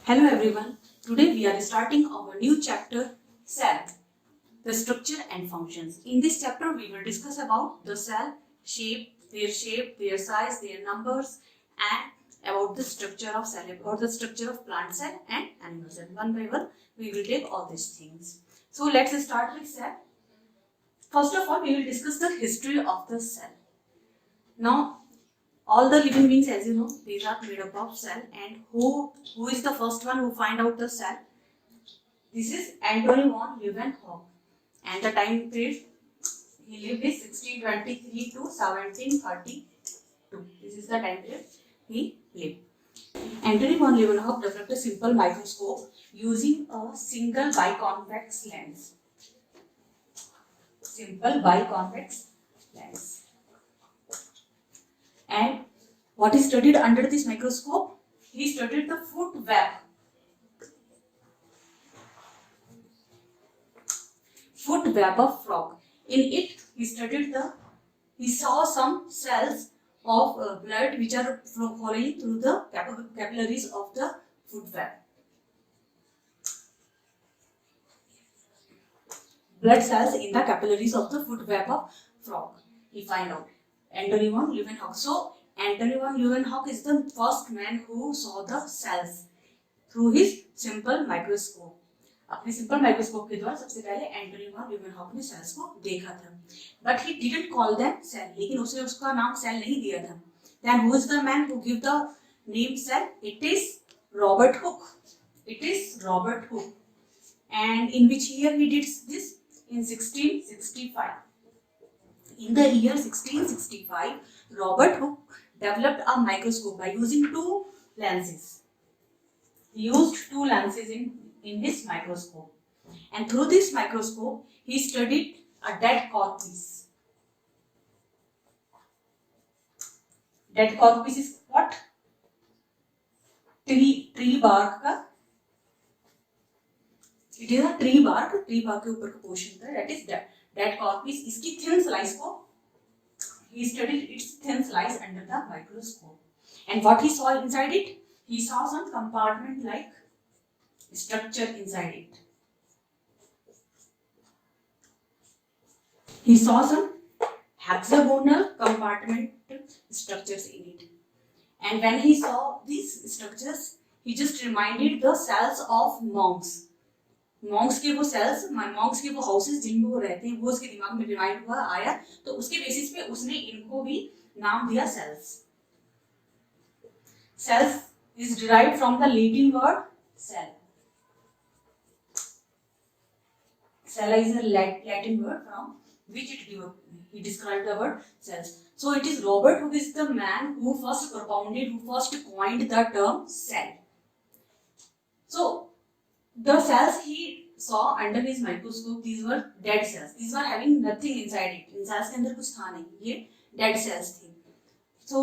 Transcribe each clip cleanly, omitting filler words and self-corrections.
Hello everyone. Today we are starting our new chapter, cell, the structure and functions. In this chapter we will discuss about the cell, shape, their size, their numbers, and about the structure of cell, about the structure of plant cell and animal cell. One by one we will take all these things. So let's start with cell. First of all, we will discuss the history of the cell. Now, all the living beings, as you know, these are made up of cell. And who is the first one who find out the cell? This is Antony von Leeuwenhoek, and the time period he lived is 1623 to 1732. This is the time period he lived. Antony von Leeuwenhoek developed a simple microscope using a single biconvex lens. Simple biconvex lens. And what he studied under this microscope? He studied the foot web. Foot web of frog. In it, he saw some cells of blood which are flowing through the capillaries of the foot web. Blood cells in the capillaries of the foot web of frog. He find out. Antony von Leeuwenhoek. So, Antony von Leeuwenhoek is the first man who saw the cells through his simple microscope. अपने simple microscope के द्वारा सबसे पहले Antony van Leeuwenhoek ने cells को देखा था. But he didn't call them cell, लेकिन उसने उसका नाम सेल नहीं दिया था. Then who is the man who give the name cell? It is Robert Hooke. It is Robert Hooke. And in which year he did this? In 1665. In the year 1665, Robert Hooke developed a microscope by using two lenses. He used two lenses in his microscope. And through this microscope, he studied a dead corpus. Dead corpus is what? Tree bark का. It is a tree bark के ऊपर का portion था. That is dead corpus. इसकी thin slice को he studied its thin slice under the microscope. And what he saw inside it? He saw some compartment-like structure inside it. He saw some hexagonal compartment structures in it. And when he saw these structures, he just reminded the cells of monks. Monks के वो sales, Monks के वो houses जिनमें वो रहते हैं, वो उसके दिमाग में रिमाइंड हुआ आया, तो उसके बेसिस पे उसने इनको भी नाम दिया cells. Cells is derived from the Latin word cell. Cell is a Latin word from which he described the word cells. So it is Robert who is the man who first coined the term cell. So the cells he saw under his microscope, these were dead cells. These were having nothing inside it. In cells के अंदर कुछ था नहीं, ये dead cells थे. So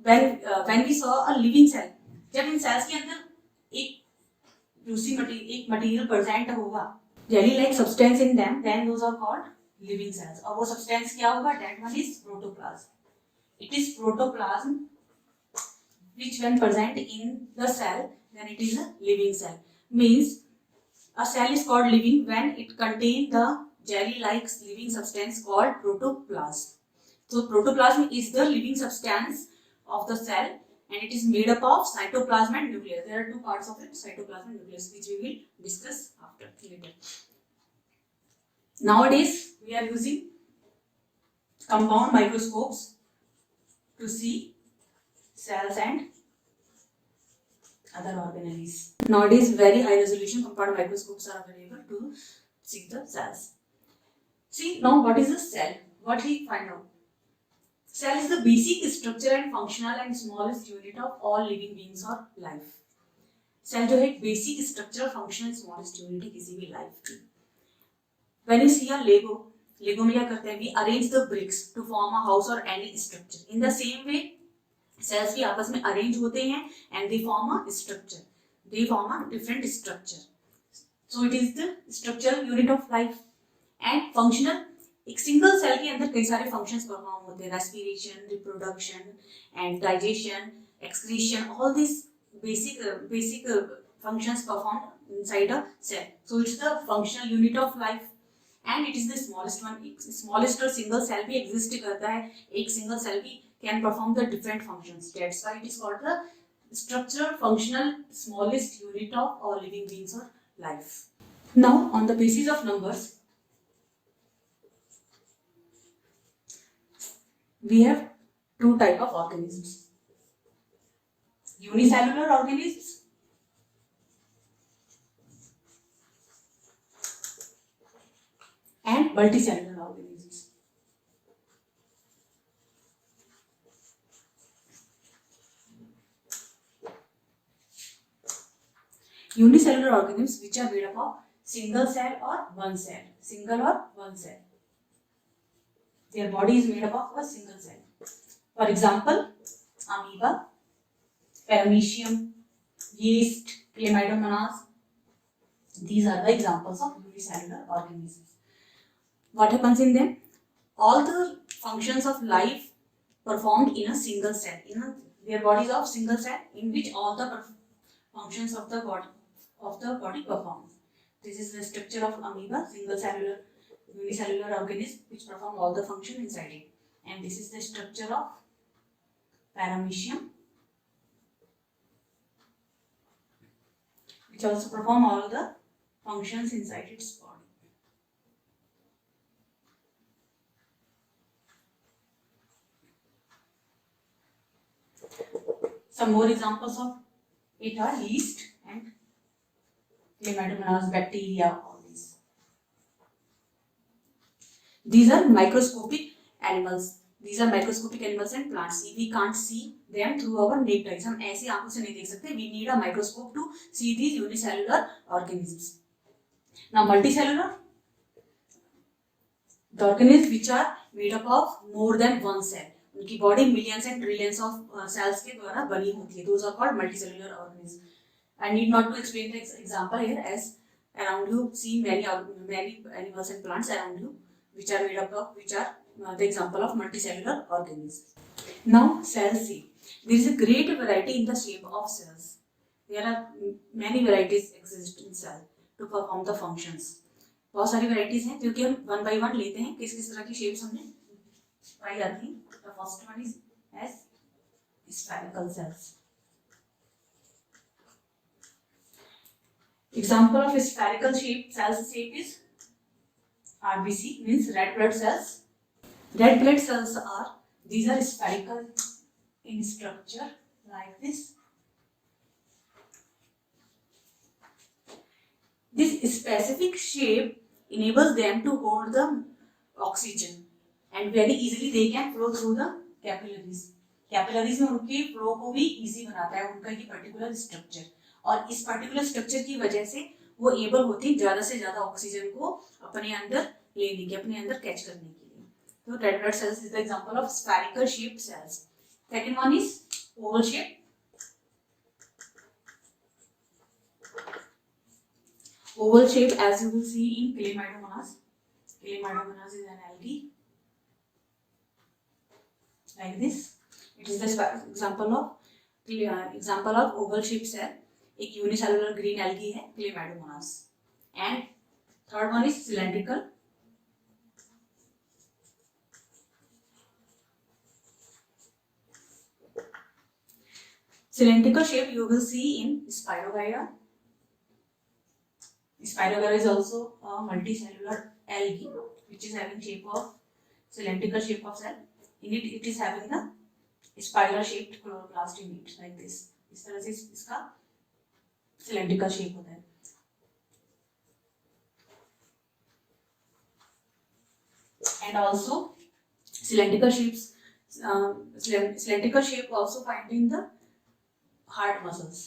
when we saw a living cell, जब इन cells के अंदर एक material present होगा, jelly like substance in them, then those are called living cells. और वो substance क्या होगा? That one is protoplasm. It is protoplasm which when present in the cell, then it is a living cell. Means a cell is called living when it contains the jelly-like living substance called protoplasm. So protoplasm is the living substance of the cell, and it is made up of cytoplasm and nucleus. There are two parts of it, cytoplasm and nucleus, which we will discuss later. Nowadays, we are using compound microscopes to see cells and other organelles. Nowadays, very high resolution compound microscopes are available to see the cells. See now what is a cell? What we find out? Cell is the basic structure and functional and smallest unit of all living beings or life. Cell जो है basic structure, functional, smallest unit है किसी भी life की. When you see a Lego में क्या करते हैं? We arrange the bricks to form a house or any structure. In the same way, cells भी आपस में arrange होते हैं and they form a structure. They form a different structure. So it is the structural unit of life. And functional, एक single cell के अंदर कई सारे फंक्शंस परफॉर्म होते हैं. Respiration, reproduction and digestion, excretion, all this basic functions performed inside a cell. So it's the functional unit of life and it is the smallest one. Smallest और single cell भी exist करता है. एक single cell भी can perform the different functions. That's why it is called the structural functional smallest unit of all living beings or life. Now on the basis of numbers, we have two type of organisms: unicellular organisms and multicellular organisms. Unicellular organisms which are made up of single cell or one cell. Single or one cell. Their body is made up of a single cell. For example, amoeba, paramecium, yeast, chlamydomonas. These are the examples of unicellular organisms. What happens in them? All the functions of life performed in a single cell. Their bodies of single cell in which all the functions of the body perform. This is the structure of amoeba, single cellular unicellular organism which perform all the function inside it. And this is the structure of paramecium which also perform all the functions inside its body. Some more examples of it are yeast and chlamydomonas, bacteria, all these. These are microscopic animals. These are microscopic animals and plants. We can't see them through our naked eyes. हम ऐसे आंखों से नहीं देख सकते. We need a microscope to see these unicellular organisms. Now multicellular, the organisms which are made up of more than one cell. उनकी body millions and trillions of cells के द्वारा बनी होती है. Those are called multicellular organisms. I need not to explain the example here, as around you see many animals and plants around you which are made up of, which are the example of multicellular organisms. Now cell shape. There is a great variety in the shape of cells. There are many varieties exist in cell to perform the functions. बहुत सारी varieties हैं क्योंकि हम one by one लेते हैं किस किस तरह की shapes हमने पाई जाती हैं. The first one is as spherical cells. Example of spherical cells shape is RBC, means red blood cells. Red blood cells are spherical in structure like this. This specific shape enables them to hold the oxygen and very easily they can flow through the capillaries. Capillaries में उनके flow को भी easy बनाता है उनका ये particular structure. और इस पर्टिकुलर स्ट्रक्चर की वजह से वो एबल होती है ज्यादा से ज्यादा ऑक्सीजन को अपने अंदर लेने की, अपने अंदर कैच करने के लिए. तो red blood cells is the example of spherical shaped cells. Second one is Oval shape. Oval shape, as you will see in Chlamydomonas. Chlamydomonas is an algae like this. It is the example of oval shape cell. एक unicellular green algae है Chlamydomonas. And third one is cylindrical. Cylindrical shape you will see in Spirogyra. Spirogyra is also a multicellular algae which is having shape of cylindrical shape of cell. In it, it is having the spiral shaped chloroplast in it like this. इस तरह से इसका cylindrical shape होता है. And also cylindrical shape also found in the heart muscles.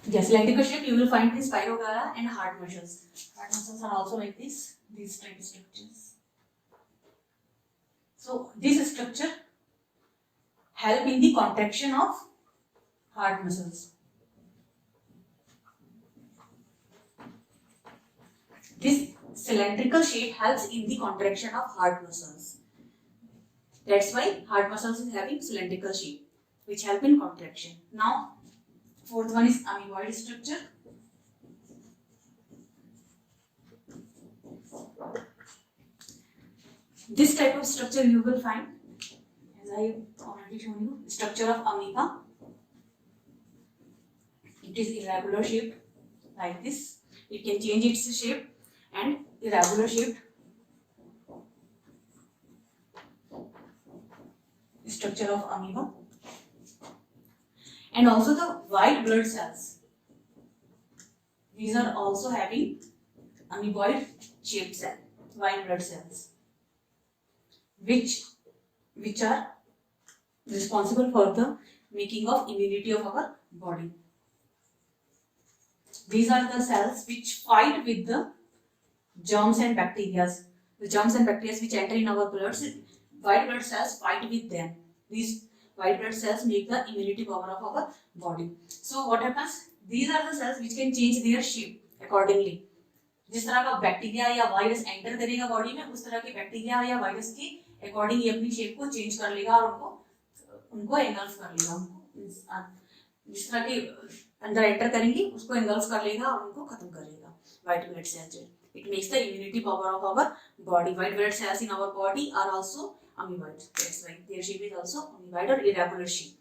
Yes, cylindrical shape you will find in Spirogyra and heart muscles. Heart muscles are also like this, these type of structures. So this structure help in the contraction of heart muscles. This cylindrical shape helps in the contraction of heart muscles. That's why heart muscles is having cylindrical shape, which help in contraction. Now, fourth one is amoeboid structure. This type of structure you will find, as I have already shown you, structure of amoeba. It is irregular shaped like this. It can change its shape and irregular shaped structure of amoeba. And also the white blood cells. These are also having amoeboid shaped cell, white blood cells, which are responsible for the making of immunity of our body. These are the cells which fight with the germs and bacteria. The germs and bacteria which enter in our blood, white blood cells fight with them. These white blood cells make the immunity power of our body. So what happens? These are the cells which can change their shape accordingly. जिस तरह का bacteria या virus enter करेगा body में, उस तरह के bacteria या वायरस के अकॉर्डिंग ये अपनी शेप को चेंज कर लेगा और उनको एंगल्फ कर लेगा। उनको जिस तरह के अंदर एंटर करेंगे उसको एंगल्फ कर लेगा और उनको खत्म कर लेगा। White blood cells, it makes the immunity power of our body. White blood cells in our body are also amoeboid. That's why their shape is also amoeboid or irregular shape.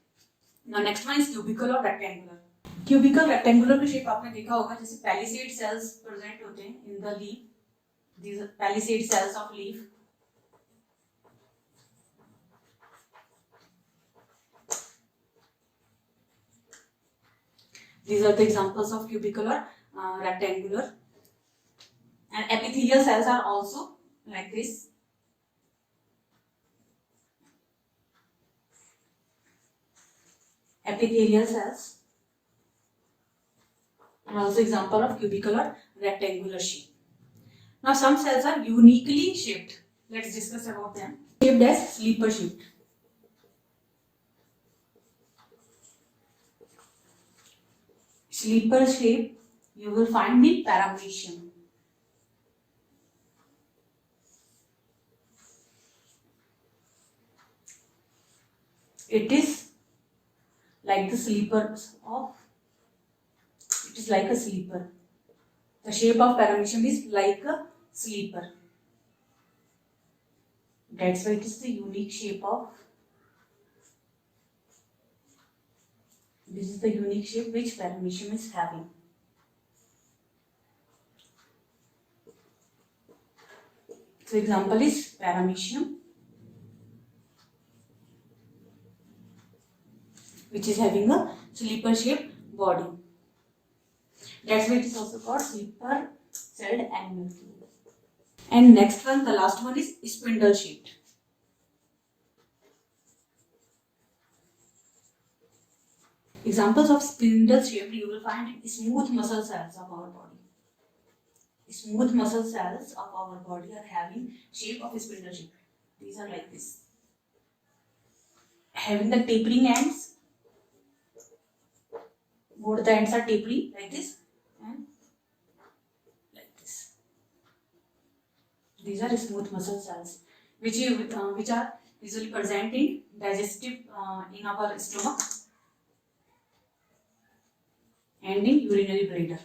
Now next one is cubical or rectangular. Cubical rectangular की shape आपने देखा होगा, जैसे palisade cells present होते हैं in the leaf. These are palisade cells of leaf. These are the examples of cubicle or rectangular. And epithelial cells are also like this. Epithelial cells are also example of cubicle or rectangular shape. Now some cells are uniquely shaped. Let's discuss about them. Shaped as sleeper shaped. Sleeper shape you will find in paramecium. It is like the sleepers of, it is like a sleeper. The shape of paramecium is like a sleeper. That's why it is the unique shape of, this is the unique shape which paramecium is having. So example is paramecium, which is having a sleeper shaped body. That's why it is also called sleeper celled animal. And next one, the last one is spindle shaped. Examples of spindle shaped you will find in smooth muscle cells of our body. Smooth muscle cells of our body are having shape of spindle shape. These are like this, having the tapering ends. Both the ends are tapering like this and like this. These are smooth muscle cells which are usually present in digestive in our stomach and in urinary bladder.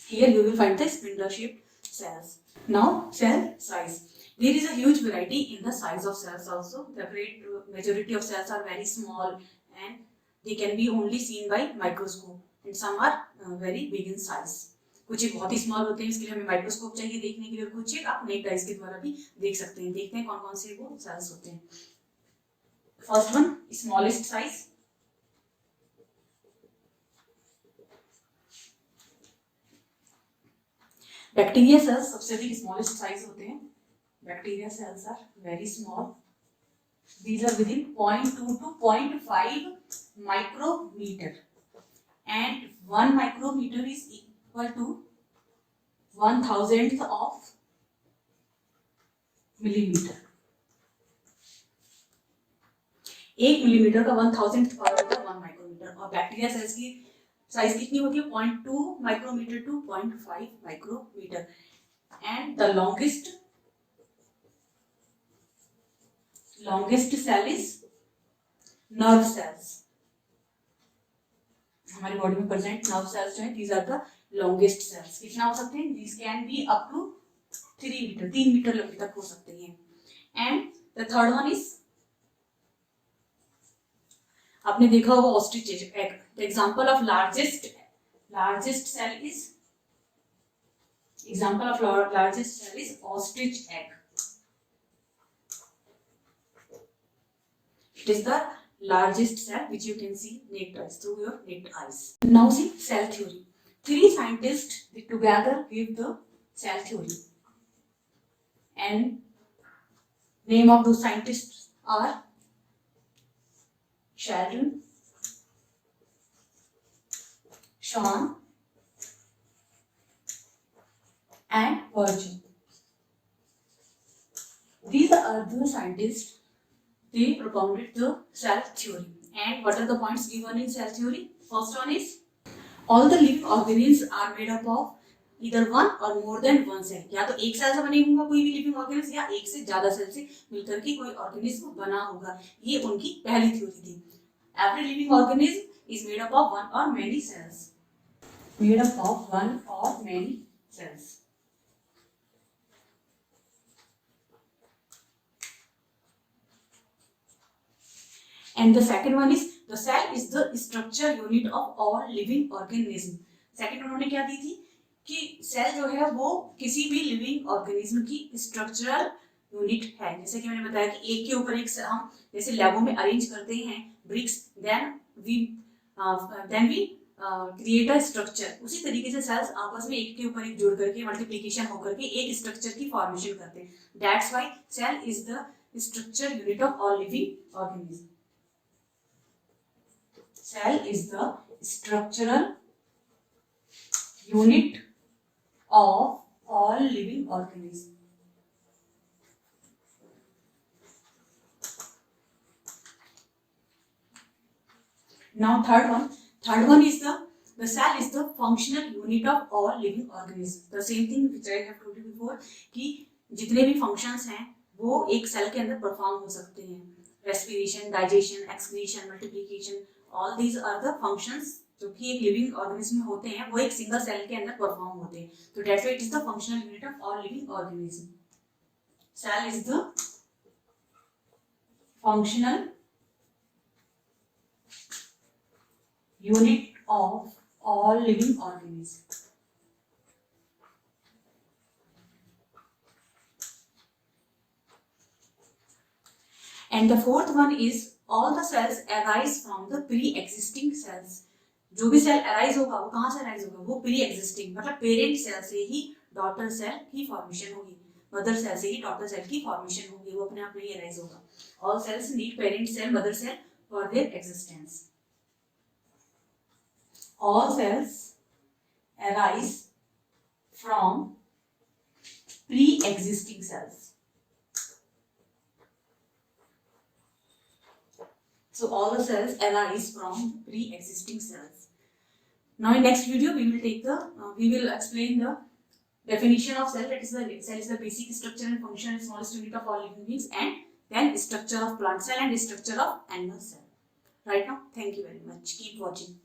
Here you will find the spindle shaped cells. Now cell size. There is a huge variety in the size of cells also. The great majority of cells are very small and they can be only seen by microscope, and some are very big in size. कुछ एक बहुत ही small होते हैं, इसके लिए हमें microscope चाहिए देखने के लिए, और कुछ एक आप नेट डाइस के द्वारा भी देख सकते हैं। देखते हैं कौन कौन से वो सेल्स होते हैं। First one, smallest size. Bacteria cells सबसे अधिक स्मॉलेस्ट साइज होते हैं। Bacteria cells are very small. These are within 0.2 to 0.5 micrometer, and 1 micrometer is equal to 1,000th of millimeter. 1 millimetre का 1,000th पार्ट होता है 1 माइक्रोमीटर, और बैक्टीरिया सेल्स की size कितनी होती है? 0.2 micrometre to 0.5 micrometre. and the longest cell is nerve cells. हमारी body में प्रेजेंट नर्व सेल्स जो है these are the longest cells. कितना हो सकते हैं? These can be up to 3 metre, 3 metre लंबी तक हो सकते हैं. And the third one is, आपने देखा होगा ostrich egg. The example of largest cell is ostrich egg. It is the largest cell which you can see naked eyes, through your naked eyes. Now see cell theory. 3 scientists together give the cell theory, and name of those scientists are Sheldon, Sean and Virgil. These are the scientists. They propounded the cell theory. And what are the points given in cell theory? First one is, all the living organisms are made up of either one or more than one cell. या तो एक cell से बने होगा कोई भी living organism, या एक से ज्यादा सेल से मिलकर के कोई ऑर्गेनिज्म बना होगा. ये उनकी पहली थ्योरी थी. Every living organism is made up of one or many cells. Made up of one or many cells. And the second one is, the cell is the structure unit of all living organism. Second उन्होंने क्या दी थी कि cell जो है वो किसी भी living organism की स्ट्रक्चरल यूनिट है. जैसे कि मैंने बताया कि एक के ऊपर एक हम जैसे लैबों में अरेंज करते हैं bricks, then we create a structure. उसी तरीके से सेल्स आपस में एक के ऊपर एक जुड़ करके मल्टीप्लिकेशन होकर के एक स्ट्रक्चर की फॉर्मेशन करते हैं. That's why cell is the structure unit of all living organism. Cell is the structural unit of all living organisms. Now third one is the cell is the functional unit of all living organisms. The same thing which I have told you before कि जितने भी functions हैं वो एक cell के अंदर perform हो सकते हैं. Respiration, digestion, excretion, multiplication, all these are the functions जो कि एक लिविंग ऑर्गेनिज्म में होते हैं, वो एक सिंगल सेल के अंदर परफॉर्म होते हैं. तो that's why it is the functional unit of all living organism. Cell is the functional unit of all living organism. And the fourth one is, all the cells arise from the pre-existing cells. जो भी cell arise होगा वो कहाँ से arise होगा? वो pre existing, मतलब parent cell से ही डॉटर सेल की फॉर्मेशन होगी, मदर सेल से ही डॉटर सेल की फॉर्मेशन होगी. वो अपने आप में ही अराइज होगा. All cells need parent cell, mother cell for their existence. All cells arise from pre existing cells. So all the cells arise from pre-existing cells. Now in next video we will explain the definition of cell. That is, the cell is the basic structure and function and smallest unit of all living beings, and then structure of plant cell and structure of animal cell. Right now, thank you very much. Keep watching.